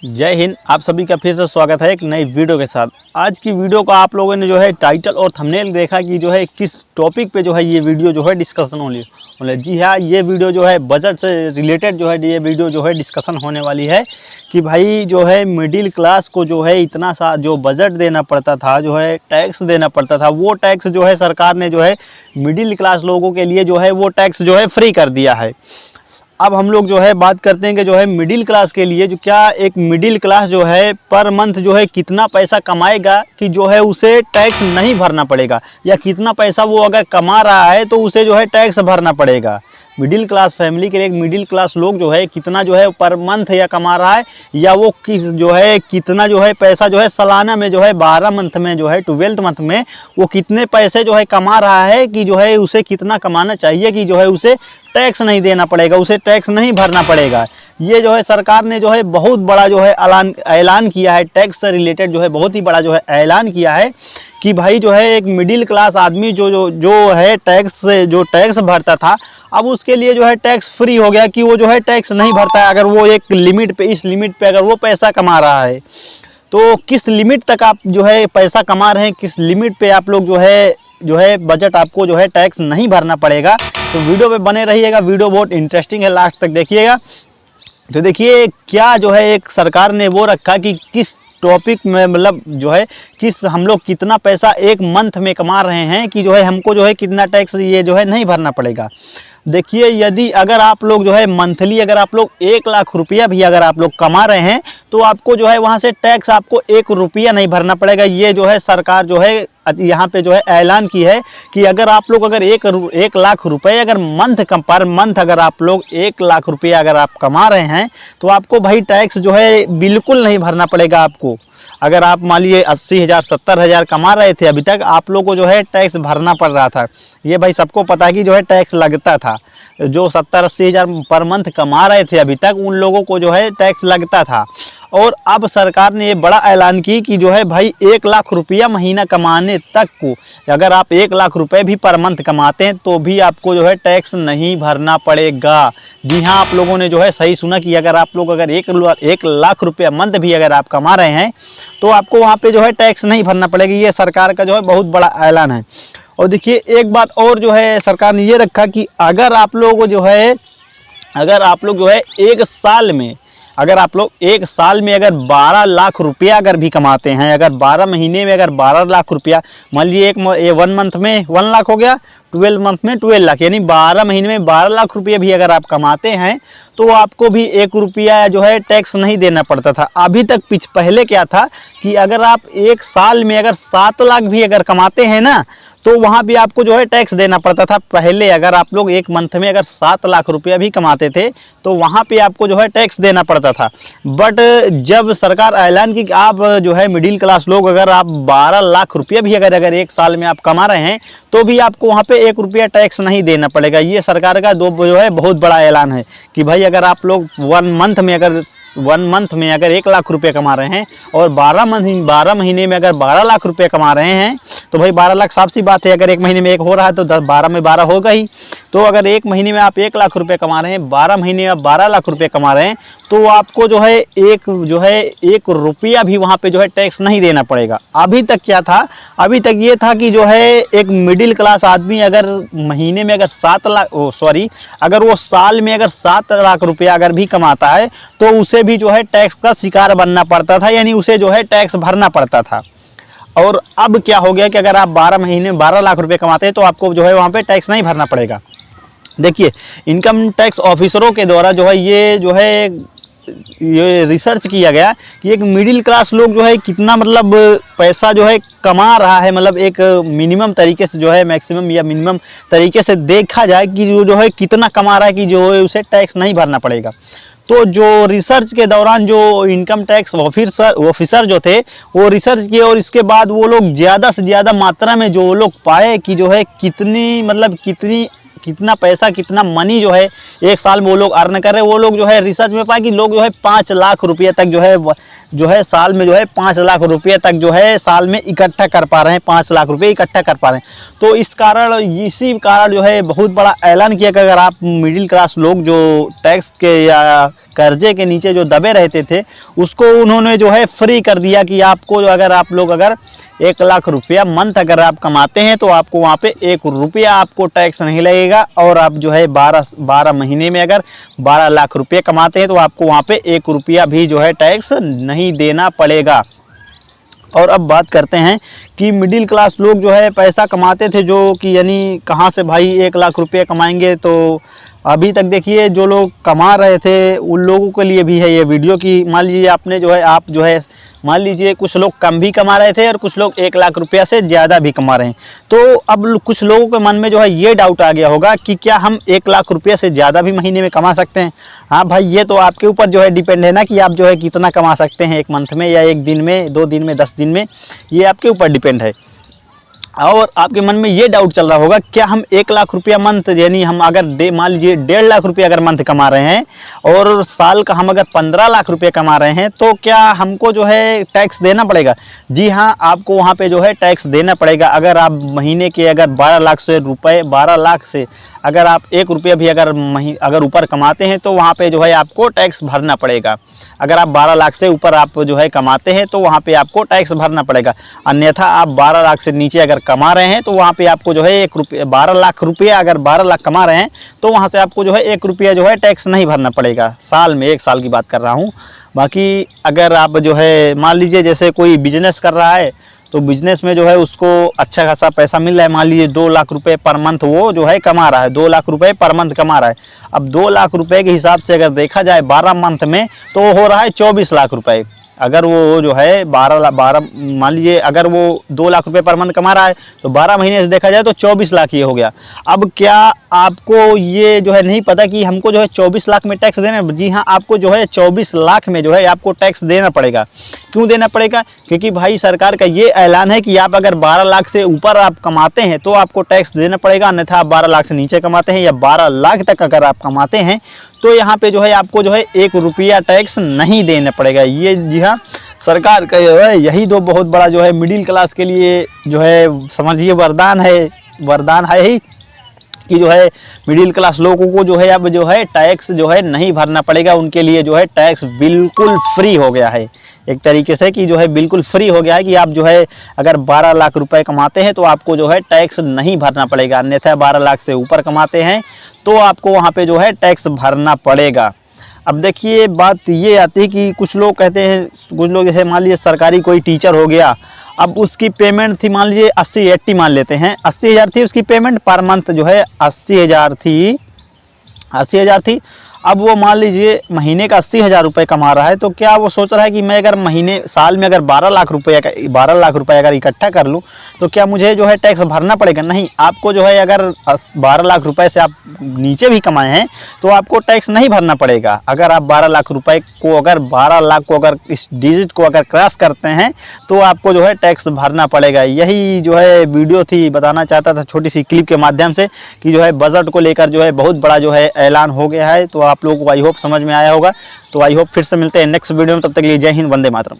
जय हिंद। आप सभी का फिर से स्वागत है एक नई वीडियो के साथ। आज की वीडियो को आप लोगों ने जो है टाइटल और थंबनेल देखा कि जो है किस टॉपिक पे जो है ये वीडियो जो है डिस्कशन होने। जी हाँ, ये वीडियो जो है बजट से रिलेटेड जो है ये वीडियो जो है डिस्कशन होने वाली है कि भाई जो है मिडिल क्लास को जो है इतना सा जो बजट देना पड़ता था, जो है टैक्स देना पड़ता था, वो टैक्स जो है सरकार ने जो है मिडिल क्लास लोगों के लिए जो है वो टैक्स जो है फ्री कर दिया है। अब हम लोग जो है बात करते हैं कि जो है मिडिल क्लास के लिए जो क्या एक मिडिल क्लास जो है पर मंथ जो है कितना पैसा कमाएगा कि जो है उसे टैक्स नहीं भरना पड़ेगा, या कितना पैसा वो अगर कमा रहा है तो उसे जो है टैक्स भरना पड़ेगा। मिडिल क्लास फैमिली के लिए मिडिल क्लास लोग जो है कितना जो है पर मंथ या कमा रहा है, या वो किस जो है कितना जो है पैसा जो है सालाना में जो है 12 मंथ में जो है 12th मंथ में वो कितने पैसे जो है कमा रहा है कि जो है उसे कितना कमाना चाहिए कि जो है उसे टैक्स नहीं देना पड़ेगा, उसे टैक्स नहीं भरना पड़ेगा। ये जो है सरकार ने जो है बहुत बड़ा जो है ऐलान किया है, टैक्स से रिलेटेड जो है बहुत ही बड़ा जो है ऐलान किया है कि भाई जो है एक मिडिल क्लास आदमी जो है टैक्स से जो टैक्स भरता था, अब उसके लिए जो है टैक्स फ्री हो गया कि वो जो है टैक्स नहीं भरता है अगर वो एक लिमिट पे, इस लिमिट पे अगर वो पैसा कमा रहा है। तो किस लिमिट तक आप जो है पैसा कमा रहे हैं, किस लिमिट पे आप लोग जो है बजट आपको जो है टैक्स नहीं भरना पड़ेगा। तो वीडियो पे बने रहिएगा, वीडियो बहुत इंटरेस्टिंग है, लास्ट तक देखिएगा। तो देखिए क्या जो है एक सरकार ने वो रखा कि किस टॉपिक में मतलब जो है किस हम लोग कितना पैसा एक मंथ में कमा रहे हैं कि जो है हमको जो है कितना टैक्स ये जो है नहीं भरना पड़ेगा। देखिए यदि अगर आप लोग जो है मंथली अगर आप लोग 1 लाख रुपया भी अगर आप लोग कमा रहे हैं तो आपको जो है वहाँ से टैक्स आपको 1 रुपया नहीं भरना पड़ेगा। ये जो है सरकार जो है यहाँ पे जो है ऐलान की है कि अगर आप लोग अगर 1 लाख रुपए अगर पर मंथ अगर आप लोग 1 लाख रुपया अगर आप कमा रहे हैं तो आपको भाई टैक्स जो है बिल्कुल नहीं भरना पड़ेगा आपको। अगर आप मान लीजिए 80,000 70,000 कमा रहे थे अभी तक, आप लोग को जो है टैक्स भरना पड़ रहा था। ये भाई सबको पता है कि जो है टैक्स लगता था। जो 70-80 हज़ार पर मंथ कमा रहे थे अभी तक उन लोगों को जो है टैक्स लगता था। और अब सरकार ने ये बड़ा ऐलान की कि जो है भाई 1 लाख रुपया महीना कमाने तक को अगर आप 1 लाख रुपए भी पर मंथ कमाते हैं तो भी आपको जो है टैक्स नहीं भरना पड़ेगा। जी हाँ, आप लोगों ने जो है सही सुना कि अगर आप लोग अगर 1 लाख रुपया मंथ भी अगर आप कमा रहे हैं तो आपको वहाँ पे जो है टैक्स नहीं भरना पड़ेगा। ये सरकार का जो है बहुत बड़ा ऐलान है। और देखिए एक बात और जो है सरकार ने ये रखा कि अगर आप लोग जो है एक साल में अगर आप लोग एक साल में अगर 12 लाख रुपया अगर भी कमाते हैं, अगर 12 महीने में अगर 12 लाख रुपया, मान लीजिए 1 मंथ में 1 लाख हो गया, 12 मंथ में 12 लाख, यानी 12 महीने में 12 लाख रुपये भी अगर आप कमाते हैं तो आपको भी 1 रुपया जो है टैक्स नहीं देना पड़ता था। अभी तक पहले क्या था कि अगर आप एक साल में अगर 7 लाख भी अगर कमाते हैं ना तो वहाँ भी आपको जो है टैक्स देना पड़ता था। पहले अगर आप लोग एक मंथ में अगर 7 लाख रुपया भी कमाते थे तो वहाँ पे आपको जो है टैक्स देना पड़ता था। बट जब सरकार ऐलान की कि आप जो है मिडिल क्लास लोग अगर आप 12 लाख रुपया भी अगर एक साल में आप कमा रहे हैं तो भी आपको वहाँ पे 1 रुपया टैक्स नहीं देना पड़ेगा। ये सरकार का जो है बहुत बड़ा ऐलान है कि भाई अगर आप लोग 1 मंथ में अगर 1 लाख रुपये कमा रहे हैं और 12 महीने में अगर 12 लाख रुपये कमा रहे हैं तो भाई 12 लाख साफ सी बात है, अगर एक महीने में एक हो रहा है तो 12 में 12 होगा ही। तो अगर एक महीने में आप 1 लाख रुपये कमा रहे हैं, 12 महीने में आप 12 लाख रुपये कमा रहे हैं तो आपको जो है 1 रुपया भी वहाँ पे जो है टैक्स नहीं देना पड़ेगा। अभी तक क्या था, अभी तक ये था कि जो है एक मिडिल क्लास आदमी अगर महीने में अगर अगर वो साल में अगर 7 लाख रुपया अगर भी कमाता है तो उसे भी जो है टैक्स का शिकार बनना पड़ता था, यानी उसे जो है टैक्स भरना पड़ता था। और अब क्या हो गया कि अगर आप 12 महीने में 12 लाख रुपए कमाते हैं तो आपको जो है वहाँ पे टैक्स नहीं भरना पड़ेगा। देखिए इनकम टैक्स ऑफिसरों के द्वारा जो है ये रिसर्च किया गया कि एक मिडिल क्लास लोग जो है कितना मतलब पैसा जो है कमा रहा है, मतलब एक मिनिमम तरीके से जो है मैक्सिमम या मिनिमम तरीके से देखा जाए कि जो है कितना कमा रहा है कि जो है उसे टैक्स नहीं भरना पड़ेगा। तो जो रिसर्च के दौरान जो इनकम टैक्स ऑफिसर जो थे वो रिसर्च किए और इसके बाद वो लोग ज़्यादा से ज़्यादा मात्रा में जो लोग पाए कि जो है कितना पैसा कितना मनी जो है एक साल में वो लोग अर्न कर रहे हैं, वो लोग जो है रिसर्च में पाए कि लोग जो है 5 लाख रुपये तक जो है साल में जो है 5 लाख रुपये तक जो है साल में इकट्ठा कर पा रहे हैं, 5 लाख रुपये इकट्ठा कर पा रहे हैं। तो इसी कारण जो है बहुत बड़ा ऐलान किया कि अगर आप मिडिल क्लास लोग जो टैक्स के या कर्जे के नीचे जो दबे रहते थे उसको उन्होंने जो है फ्री कर दिया कि आपको अगर आप लोग अगर 1 लाख रुपया मंथ अगर आप कमाते हैं तो आपको वहाँ पे 1 रुपया आपको टैक्स नहीं लगेगा। और आप जो है 12 महीने में अगर 12 लाख रुपये कमाते हैं तो आपको वहाँ पे 1 रुपया भी जो है टैक्स नहीं देना पड़ेगा। और अब बात करते हैं कि मिडिल क्लास लोग जो है पैसा कमाते थे, जो कि यानी कहाँ से भाई 1 लाख रुपये कमाएंगे। तो अभी तक देखिए जो लोग कमा रहे थे उन लोगों के लिए भी है ये वीडियो कि मान लीजिए आपने जो है आप जो है मान लीजिए कुछ लोग कम भी कमा रहे थे और कुछ लोग 1 लाख रुपया से ज़्यादा भी कमा रहे हैं। तो अब कुछ लोगों के मन में जो है ये डाउट आ गया होगा कि क्या हम 1 लाख रुपये से ज़्यादा भी महीने में कमा सकते हैं। हाँ भाई, ये तो आपके ऊपर जो है डिपेंड है ना कि आप जो है कितना कमा सकते हैं 1 मंथ में या 1 दिन में, 2 दिन में, 10 दिन में, ये आपके ऊपर डिपेंड है। और आपके मन में ये डाउट चल रहा होगा क्या हम 1 लाख रुपया मंथ यानी हम अगर मान लीजिए 1.5 लाख रुपया अगर मंथ कमा रहे हैं और साल का हम अगर 15 लाख रुपये कमा रहे हैं तो क्या हमको जो है टैक्स देना पड़ेगा। जी हाँ, आपको वहाँ पे जो है टैक्स देना पड़ेगा। अगर आप महीने के अगर 12 लाख से अगर आप 1 रुपया भी अगर ऊपर कमाते हैं तो वहाँ पे जो है आपको टैक्स भरना पड़ेगा। अगर आप 12 लाख से ऊपर आप जो है कमाते हैं तो वहाँ पे आपको टैक्स भरना पड़ेगा। अन्यथा आप 12 लाख से नीचे अगर कमा रहे हैं तो वहाँ पे आपको जो है 12 लाख रुपया अगर 12 लाख कमा रहे हैं तो वहाँ से आपको जो है 1 रुपया जो है टैक्स नहीं भरना पड़ेगा साल में। 1 साल की बात कर रहा हूँ। बाकी अगर आप जो है मान लीजिए जैसे कोई बिजनेस कर रहा है तो बिजनेस में जो है उसको अच्छा खासा पैसा मिल रहा है, मान लीजिए 2 लाख रुपए पर मंथ वो जो है कमा रहा है, 2 लाख रुपए पर मंथ कमा रहा है। अब 2 लाख रुपए के हिसाब से अगर देखा जाए 12 मंथ में तो हो रहा है 24 लाख रुपए। अगर वो जो है 12 मान लीजिए अगर वो 2 लाख रुपए पर मंथ कमा रहा है तो 12 महीने से देखा जाए तो 24 लाख ये हो गया। अब क्या आपको ये जो है नहीं पता कि हमको जो है 24 लाख में टैक्स देना है। जी हाँ, आपको जो है 24 लाख में जो है आपको टैक्स देना पड़ेगा। क्यों देना पड़ेगा? क्योंकि भाई सरकार का ये ऐलान है कि आप अगर 12 लाख से ऊपर आप कमाते हैं तो आपको टैक्स देना पड़ेगा, अन्यथा आप 12 लाख से नीचे कमाते हैं या 12 लाख तक अगर आप कमाते हैं तो यहाँ पे जो है आपको जो है 1 रुपया टैक्स नहीं देना पड़ेगा। ये जी हाँ, सरकार का जो है यही तो बहुत बड़ा जो है मिडिल क्लास के लिए जो है समझिए वरदान है ही कि जो है मिडिल क्लास लोगों को जो है अब जो है टैक्स जो है नहीं भरना पड़ेगा। उनके लिए जो है टैक्स बिल्कुल फ्री हो गया है, एक तरीके से कि जो है बिल्कुल फ्री हो गया है कि आप जो है अगर 12 लाख रुपए कमाते हैं तो आपको जो है टैक्स नहीं भरना पड़ेगा। अन्यथा 12 लाख से ऊपर कमाते हैं तो आपको वहाँ पे जो है टैक्स भरना पड़ेगा। अब देखिए बात ये आती है कि कुछ लोग कहते हैं, कुछ लोग जैसे मान लीजिए सरकारी कोई टीचर हो गया, अब उसकी पेमेंट थी मान लीजिए 80 मान लेते हैं, 80,000 थी उसकी पेमेंट पर मंथ जो है 80,000 थी। अब वो मान लीजिए महीने का 80,000 रुपये कमा रहा है तो क्या वो सोच रहा है कि मैं अगर साल में अगर 12 लाख रुपये अगर इकट्ठा कर लूँ तो क्या मुझे जो है टैक्स भरना पड़ेगा? नहीं, आपको जो है अगर 12 लाख रुपए से आप नीचे भी कमाए हैं तो आपको टैक्स नहीं भरना पड़ेगा। अगर आप 12 लाख रुपए को अगर 12 लाख को अगर इस डिजिट को अगर क्रॉस करते हैं तो आपको जो है टैक्स भरना पड़ेगा। यही जो है वीडियो थी, बताना चाहता था छोटी सी क्लिप के माध्यम से कि जो है बजट को लेकर जो है बहुत बड़ा जो है ऐलान हो गया है। तो आप लोगों को आई होप समझ में आया होगा। तो आई होप फिर से मिलते हैं नेक्स्ट वीडियो में, तब तक के लिए जय हिंद, वंदे मातरम।